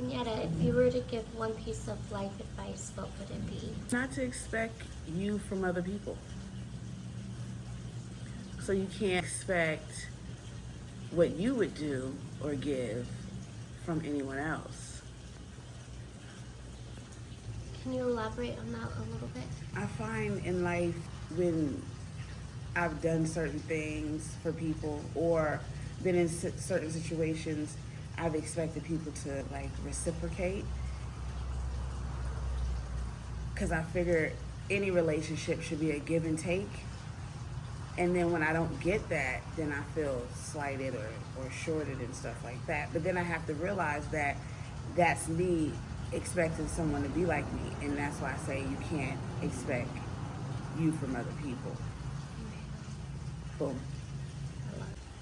Kenyatta, if you were to give one piece of life advice, what would it be? Not to expect you from other people. So you can't expect what you would do or give from anyone else. Can you elaborate on that a little bit? I find in life when I've done certain things for people or been in certain situations, I've expected people to like reciprocate. Because I figure any relationship should be a give and take. And then when I don't get that, then I feel slighted or shorted and stuff like that. But then I have to realize that that's me expecting someone to be like me. And that's why I say you can't expect you from other people. Boom.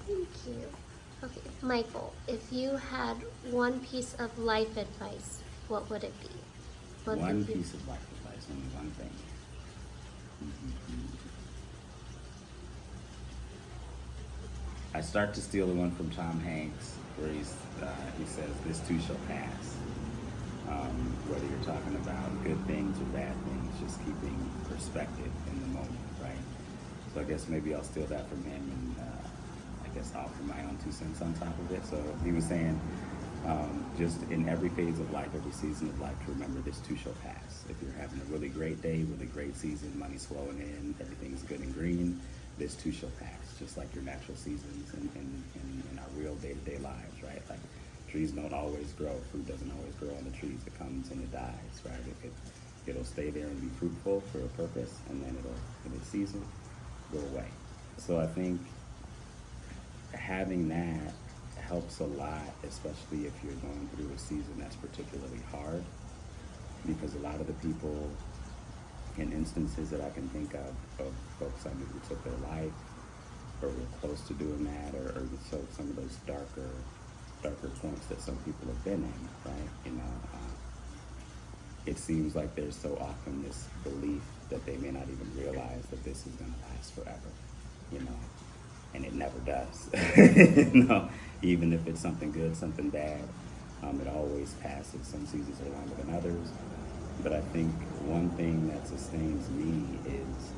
Thank you. Okay, Michael, if you had one piece of life advice, what would it be? One piece of life advice, only one thing. I start to steal the one from Tom Hanks, where he says, "This too shall pass." Whether you're talking about good things or bad things, just keeping perspective in the moment, right? So I guess maybe I'll steal that from him and I guess offer my own 2 cents on top of it. So he was saying, just in every phase of life, every season of life, to remember this too shall pass. If you're having a really great day, really great season, money's flowing in, everything's good and green, this too shall pass. Just like your natural seasons in our real day-to-day lives, right? Like trees don't always grow, fruit doesn't always grow on the trees. It comes and it dies, right? It'll stay there and be fruitful for a purpose, and then it'll, in its season, go away. So I think having that helps a lot, especially if you're going through a season that's particularly hard, because a lot of the people in instances that I can think of folks I knew who took their life or were close to doing that, or so some of those darker points that some people have been in, right? It seems like there's so often this belief that they may not even realize that this is going to last forever, and it never does. Even if it's something good, something bad, it always passes. Some seasons are longer than others. But I think one thing that sustains me is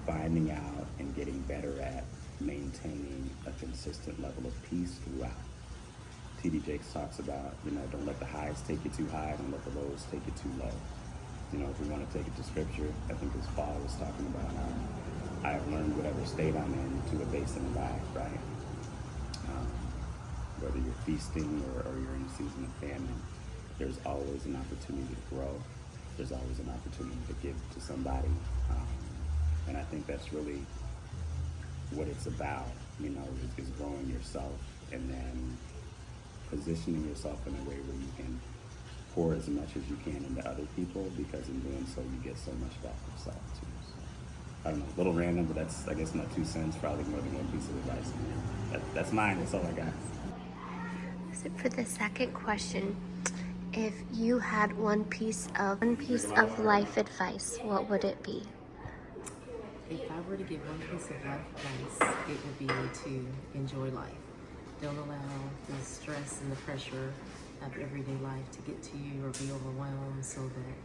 finding out and getting better at maintaining a consistent level of peace throughout. T.D. Jakes talks about, don't let the highs take you too high, don't let the lows take you too low. If we want to take it to scripture, I think as Paul was talking about, I have learned whatever state I'm in to abase in life, right? Whether you're feasting or you're in a season of famine, there's always an opportunity to grow. There's always an opportunity to give to somebody. And I think that's really what it's about, is growing yourself and then positioning yourself in a way where you can pour as much as you can into other people, because in doing so, you get so much back yourself too. So, I don't know, a little random, but that's, I guess, my 2 cents, probably more than one piece of advice. That's mine, that's all I got. So for the second question, if you had one piece of life advice, what would it be? If I were to give one piece of life advice, it would be to enjoy life. Don't allow the stress and the pressure of everyday life to get to you or be overwhelmed so that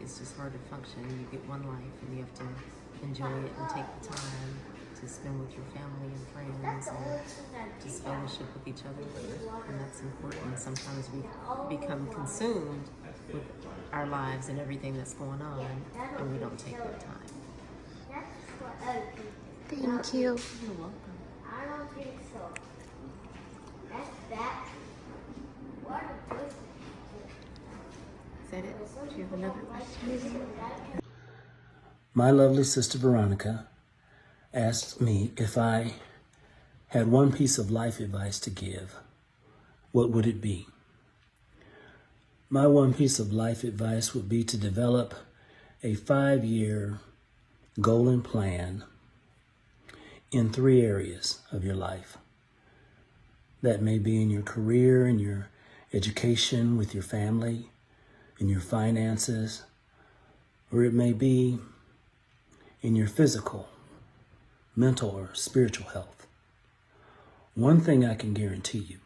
it's just hard to function. You get one life and you have to enjoy it and take the time to spend with your family and friends and just fellowship with each other. And that's important. Sometimes we become consumed with our lives and everything that's going on, and we don't take that time. Thank you. You're welcome. I don't think so. That's that. What a person. Is that it? Do you have another question? My lovely sister Veronica asked me if I had one piece of life advice to give, what would it be? My one piece of life advice would be to develop a 5-year goal and plan in 3 areas of your life. That may be in your career, in your education, with your family, in your finances, or it may be in your physical, mental, or spiritual health. One thing I can guarantee you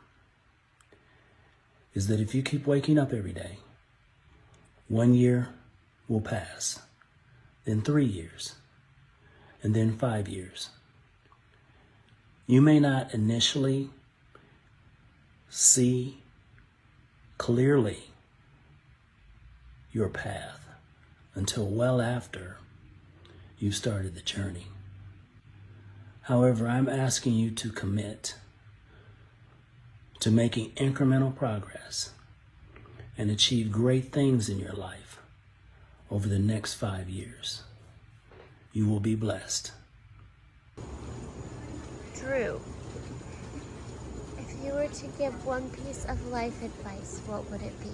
is that if you keep waking up every day, 1 year will pass, then 3 years, and then 5 years. You may not initially see clearly your path until well after you've started the journey. However, I'm asking you to commit to making incremental progress and achieve great things in your life over the next 5 years. You will be blessed. Drew, if you were to give one piece of life advice, what would it be?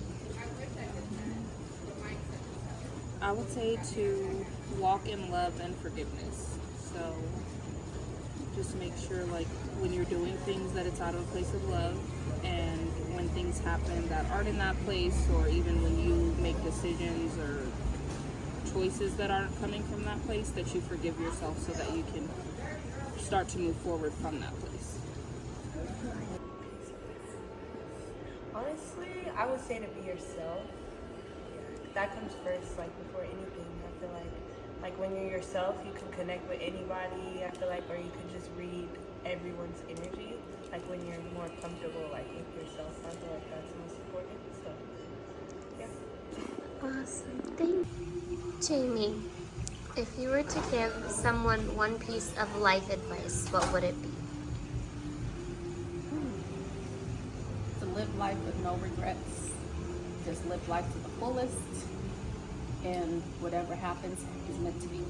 I would say to walk in love and forgiveness. So just make sure, like, when you're doing things, that it's out of a place of love, and when things happen that aren't in that place, or even when you make decisions or choices that aren't coming from that place, that you forgive yourself so that you can start to move forward from that place. Honestly, I would say to be yourself. That comes first, like, before anything. I feel like when you're yourself, you can connect with anybody, I feel like, or you can just read everyone's energy, like when you're more comfortable, like, with yourself. I feel like that's most important, so, yeah. Awesome. Thank you. Jamie, if you were to give someone one piece of life advice, what would it be? To live life with no regrets. Just live life to the fullest, and whatever happens is meant to be.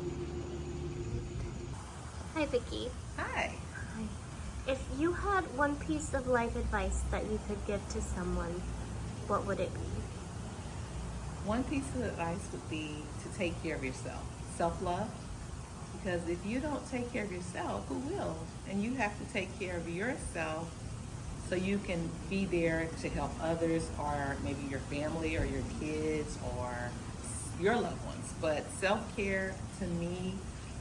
Hi, Vicky. Hi. If you had one piece of life advice that you could give to someone, what would it be? One piece of advice would be to take care of yourself. Self-love. Because if you don't take care of yourself, who will? And you have to take care of yourself so you can be there to help others, or maybe your family or your kids or your loved ones. But self-care, to me,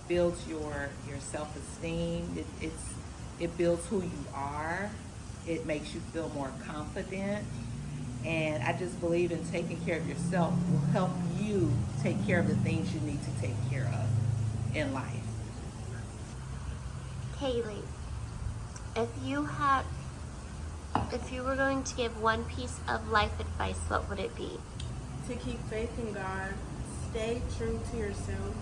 builds your self-esteem. It builds who you are. It makes you feel more confident. And I just believe in taking care of yourself will help you take care of the things you need to take care of in life. Kaylee, if you were going to give one piece of life advice, what would it be? To keep faith in God, stay true to yourself,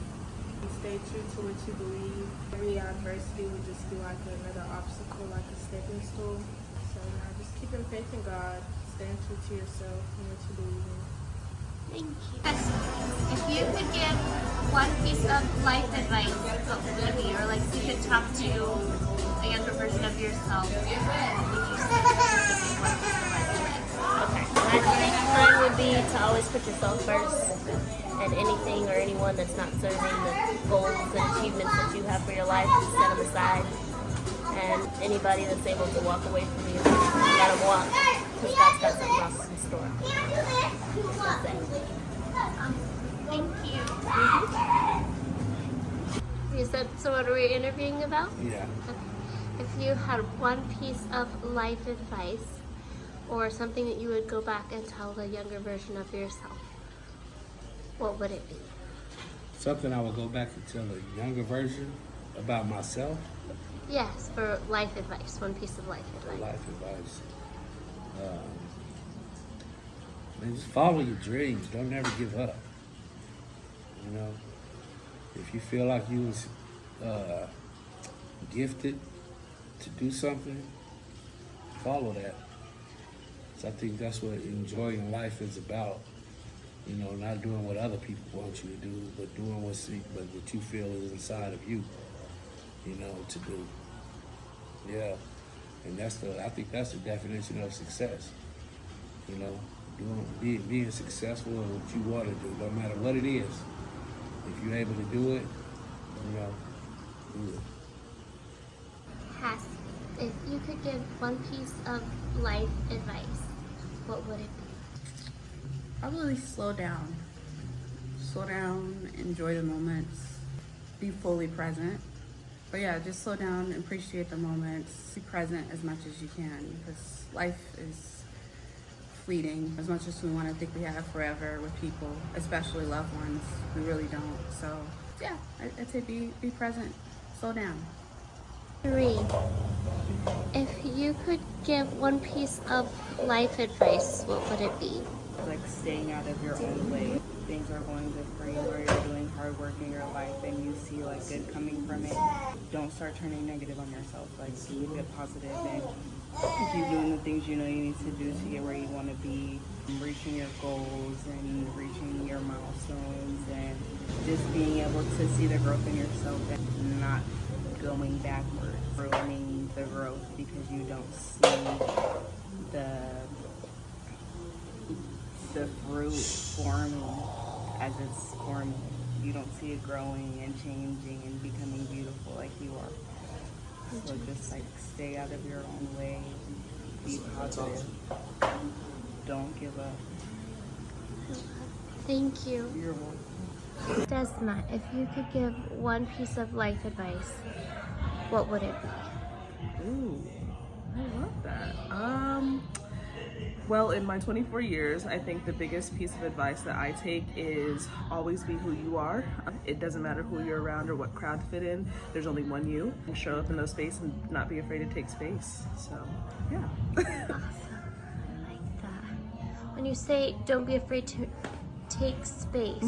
and stay true to what you believe. Every adversity will just be like another obstacle, like a stepping stool. So just keeping faith in God, staying true to yourself and what you believe in. Thank you. If you could give one piece of life advice, what would it be? Or like if you could talk to a younger version of yourself, what would you say? Okay. I think mine would be to always put yourself first, and anything or anyone that's not serving the goals and achievements that you have for your life, just set them aside. And anybody that's able to walk away from you, let them walk, because God's got something else in store. That's it. Thank you. You said, so what are we interviewing about? Yeah. Okay. If you had one piece of life advice, or something that you would go back and tell the younger version of yourself, what would it be? Something I would go back and tell a younger version about myself? Yes, for life advice, one piece of life advice. Life advice. Man, just follow your dreams. Don't never give up. You know, if you feel like you was gifted to do something, follow that. So I think that's what enjoying life is about. You know, not doing what other people want you to do, but doing what you feel is inside of you, you know, to do. Yeah. And I think that's the definition of success. You know, being successful in what you want to do, no matter what it is. If you're able to do it, you know, do it. Cass, if you could give one piece of life advice, what would it be? Probably slow down. Slow down, enjoy the moments, be fully present. But yeah, just slow down, appreciate the moments, be present as much as you can, because life is fleeting. As much as we want to think we have forever with people, especially loved ones, we really don't. So yeah, I'd say be present, slow down. 3. If you could give one piece of life advice, what would it be? Like staying out of your own way. Things are going good for you, or you're doing hard work in your life and you see like good coming from it. Don't start turning negative on yourself. Like keep it positive and keep doing the things you know you need to do to get where you want to be, reaching your goals and reaching your milestones, and just being able to see the growth in yourself and not going backwards, ruining the growth because you don't see the fruit forming as it's forming. You don't see it growing and changing and becoming beautiful like you are. So just like stay out of your own way, be positive, don't give up. Thank you. You're welcome. Desma, if you could give one piece of life advice, what would it be? Ooh, I love that. Well, in my 24 years, I think the biggest piece of advice that I take is always be who you are. It doesn't matter who you're around or what crowd to fit in. There's only one you. And show up in those spaces and not be afraid to take space. So, yeah. Awesome. I like that. When you say don't be afraid to take space,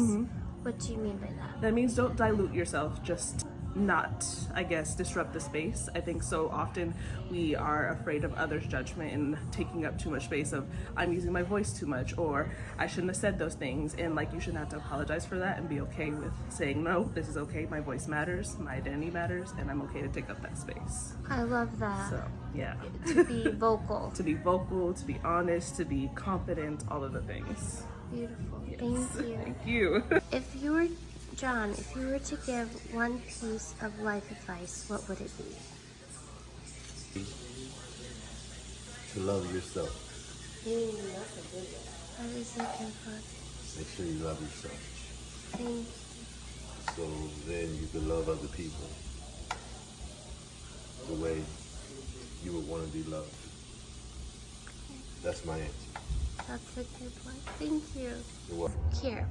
what do you mean by that? That means don't dilute yourself, just not, I guess, disrupt the space. I think so often we are afraid of others' judgment and taking up too much space of I'm using my voice too much or I shouldn't have said those things, and like you shouldn't have to apologize for that and be okay with saying no, this is okay, my voice matters, my identity matters, and I'm okay to take up that space. I love that. So yeah. To be vocal. To be vocal, to be honest, to be confident, all of the things. Beautiful. Yes. Thank you. Thank you. If you were John, if you were to give one piece of life advice, what would it be? To love yourself. That's a good one. That is a good one. Make sure you love yourself. Thank you. So then you can love other people the way you would want to be loved. That's my answer. That's a good one. Thank you. You're welcome. Here,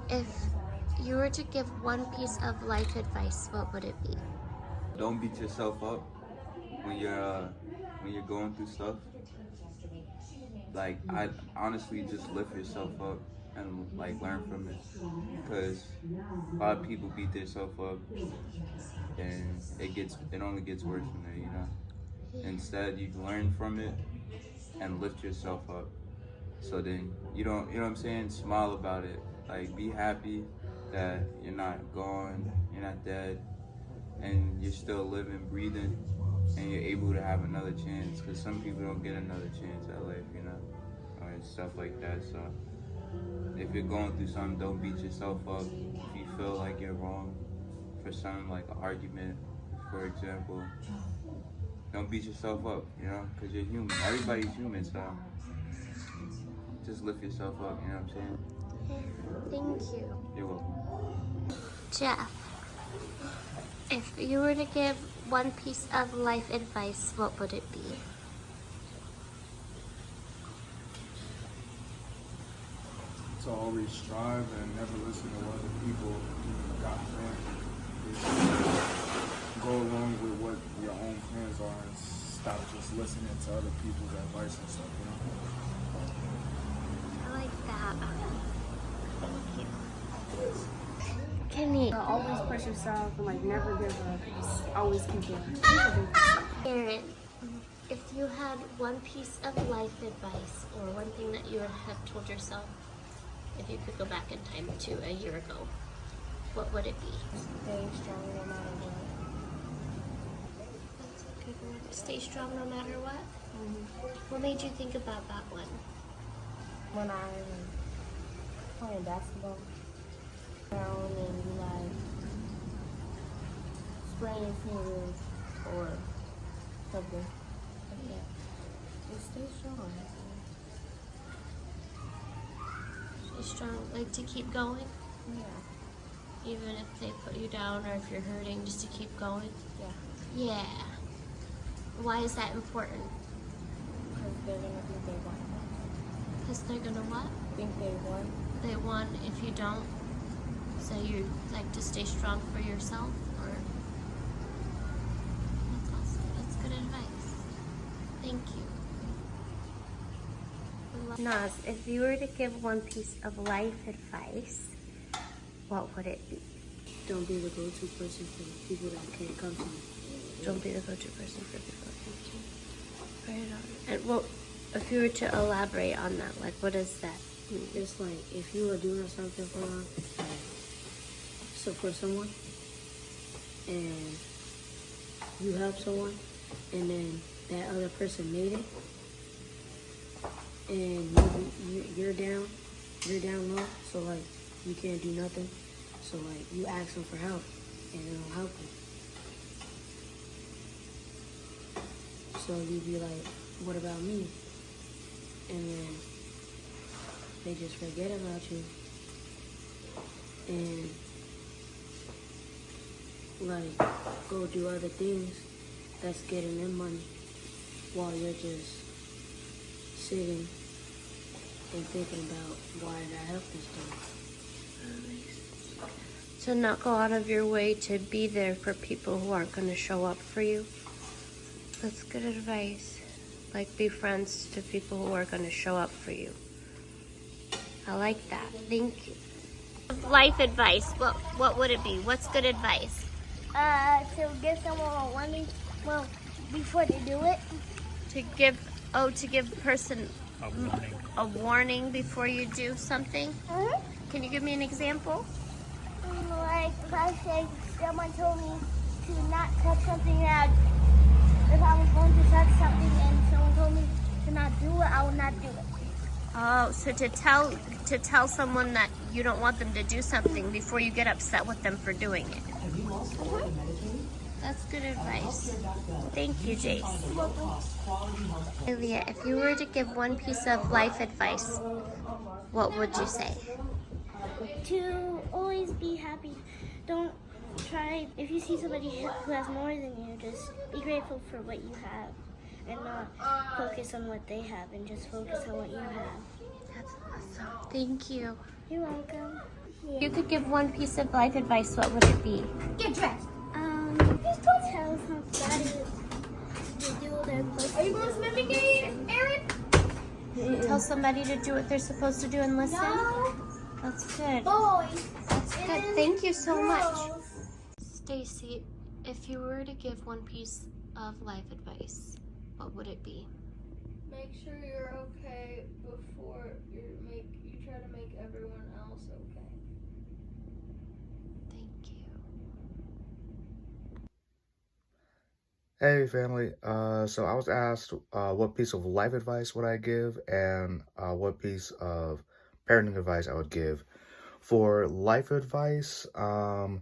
if you were to give one piece of life advice, what would it be? Don't beat yourself up when you're going through stuff. Like, I honestly just lift yourself up and like learn from it, because a lot of people beat themselves up and it only gets worse from there, you know. Instead, you learn from it and lift yourself up. So then you know what I'm saying? Smile about it. Like, be happy that you're not gone, you're not dead, and you're still living, breathing, and you're able to have another chance, because some people don't get another chance at life, you know, or stuff like that. So if you're going through something, don't beat yourself up. If you feel like you're wrong for something like an argument, for example, don't beat yourself up, you know, because you're human. Everybody's human, so just lift yourself up, you know what I'm saying? Thank you. You're welcome. Jeff, if you were to give one piece of life advice, what would it be? To always strive and never listen to what other people got planned. Go along with what your own plans are and stop just listening to other people's advice and stuff, you know? I like that. Thank you. Kenny. Always push yourself and like never give up. Just always keep going. Aaron, if you had one piece of life advice or one thing that you would have told yourself if you could go back in time to a year ago, what would it be? Stay strong no matter what. That's a good one. Stay strong no matter what? What made you think about that one? When I was playing basketball around and you like sprain your fingers or something. But yeah, just stay strong. Stay strong, like to keep going? Yeah. Even if they put you down or if you're hurting, just to keep going? Yeah. Yeah. Why is that important? Because they're gonna do their work. Because they're gonna what? Think they won. They won if you don't. So you like to stay strong for yourself, or that's awesome. That's good advice. Thank you. Naz, if you were to give one piece of life advice, what would it be? Don't be the go-to person for people that can't come to you. Don't be the go-to person for people that can't come to you. Right on. And well, if you were to elaborate on that, like what does that mean? It's like if you are doing something for someone, and you help someone, and then that other person made it, and you're down low, so like you can't do nothing. So like you ask them for help, and it'll help you. So you'd be like, "What about me?" And then they just forget about you, and like go do other things that's getting them money, while you're just sitting and thinking about why did I help this person. So not go out of your way to be there for people who aren't going to show up for you. That's good advice. Like be friends to people who are going to show up for you. I like that. Thank you. Life advice. What would it be? What's good advice? To give someone a warning, well, before they do it. To give a person a warning before you do something? Mm-hmm. Can you give me an example? Like, if I say someone told me to not touch something, that if I was going to touch something and someone told me to not do it, I would not do it. Oh, so to tell someone that you don't want them to do something before you get upset with them for doing it. That's good advice. Thank you, Jace. Ilya, if you were to give one piece of life advice, what would you say? To always be happy. Don't try, if you see somebody who has more than you, just be grateful for what you have and not focus on what they have, and just focus on what you have. That's awesome. Thank you. You're welcome. If you could give one piece of life advice, what would it be? Get dressed. Just don't tell somebody to do their clothes. Are you going swimming, Aaron? Tell somebody to do what they're supposed to do and listen? No. That's good. Boys. That's good. Thank you so much. Stacy, if you were to give one piece of life advice, what would it be? Make sure you're okay before you try to make everyone else okay. Thank you. Hey family, so I was asked what piece of life advice would I give, and what piece of parenting advice I would give. For life advice, one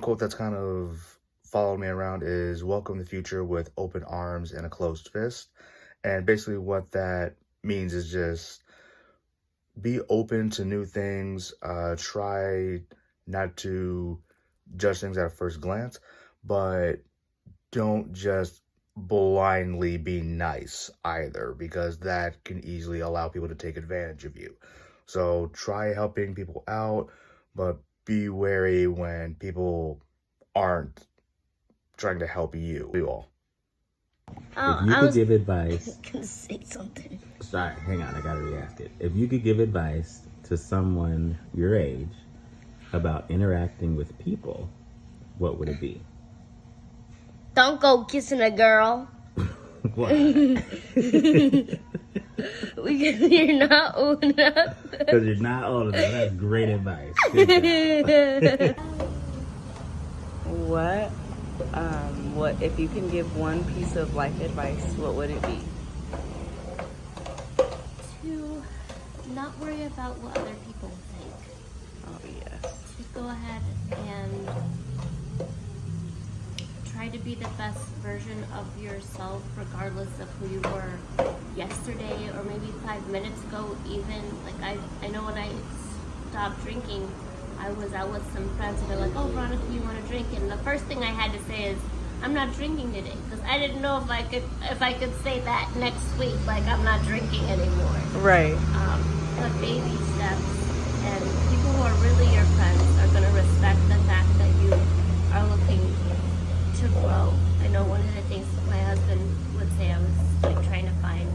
quote that's kind of followed me around is welcome the future with open arms and a closed fist. And basically what that means is just be open to new things, try not to judge things at a first glance, but don't just blindly be nice either, because that can easily allow people to take advantage of you. So try helping people out, but be wary when people aren't trying to help you. We all. If you could give advice, gonna say something. sorry, hang on, I gotta re-ask it. If you could give advice to someone your age about interacting with people, what would it be? Don't go kissing a girl. Why? Because you're not old enough. Because you're not old enough. That's great advice. Good job. What if you can give one piece of life advice, what would it be? To not worry about what other people think. Oh yes. To go ahead and try to be the best version of yourself, regardless of who you were yesterday or maybe 5 minutes ago even. Like I know when I stopped drinking, I was out with some friends and they're like, oh, Veronica, you want to drink? And the first thing I had to say is, I'm not drinking today, because I didn't know if I could say that next week, like I'm not drinking anymore. Right. But baby steps, and people who are really your friends are going to respect the fact that you are looking to grow. I know one of the things my husband would say, I was like trying to find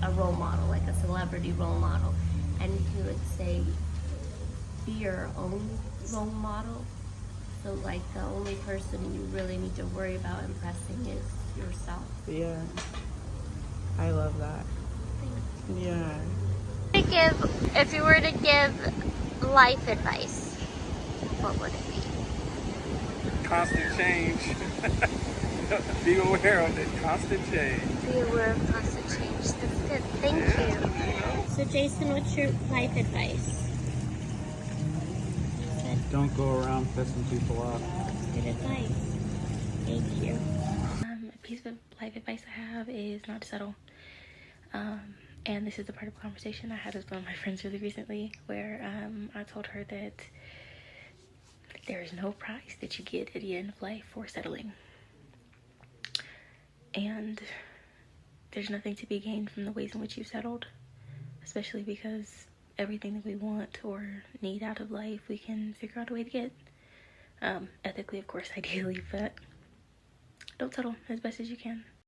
a role model, like a celebrity role model, and he would say, be your own role model. So like the only person you really need to worry about impressing is yourself. Yeah. I love that. Yeah. If you were to give life advice, what would it be? Constant change. Be aware of it. Constant change. Be aware of constant change. That's good. Thank you. So Jason, what's your life advice? Don't go around pissing people off. Good advice. Thank you. A piece of life advice I have is not to settle. And this is the part of a conversation I had with one of my friends really recently, where I told her that there is no prize that you get at the end of life for settling. And there's nothing to be gained from the ways in which you've settled, especially because everything that we want or need out of life, we can figure out a way to get. Ethically, of course, ideally, but don't settle as best as you can.